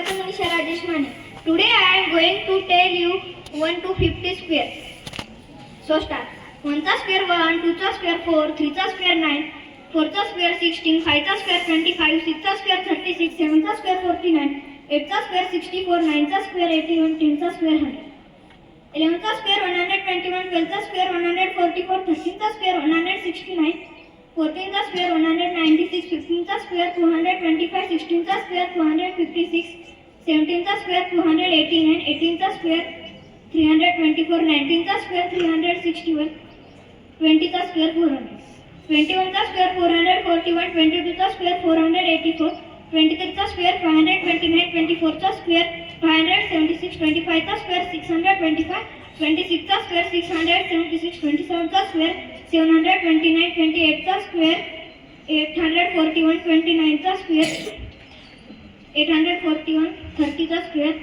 Manisha Rajesh Mane. Today I am going to tell you 1 to 50 square. So start. 1 चा square 1, 2 चा square 4, 3 चा square 9, 4 चा square 16, 5 चा square 25, 6 चा square 36, 7 चा square 49, 8 चा square 64, 9 चा square 81, 10 चा square 100. 11 चा square 121, 12 चा square 144, 13 चा square 169, 14 चा square 196, 15 चा square 225, 16 चा square 256, 17 चा square 289, 18 चा square 324, 19 चा square 361, 20 चा square 400, 21 चा square 441, 22 चा square 484, 23 चा square 529, 24 चा square 576, 25 चा square 625, 26 चा square 676, 27 चा square 729, 28 चा square 841, 29 चा square 841, 30 चा square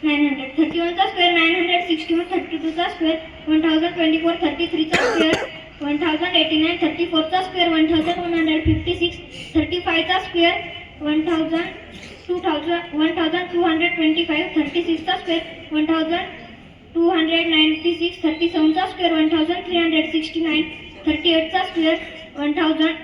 900, 31 चा square 961, 32 चा square 1024, 33 चा square 1089, 34 चा square 1156, 35 चा square 1225, 36 चा square 1296, 37 चा square 1369, 38 चा square 1000,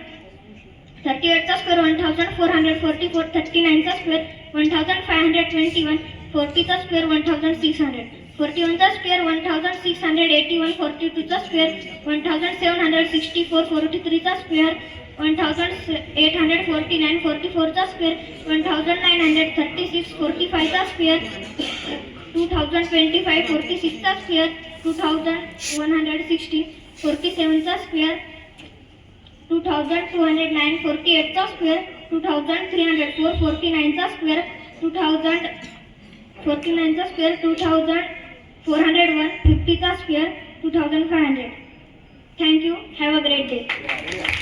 38 चा square 1444, 39 चा square 1521, 40 चा square 1600, 41 चा square 1681, 42 चा square 1764, 43 चा square 1849, 44 चा square 1936, 45 चा square 2025, 46 चा square 2160, 47 चा square 2209, 48 चा square 2304, 49 चा square 2000, 49 चा square 2401, 50 चा square 2500. Thank you. Have a great day.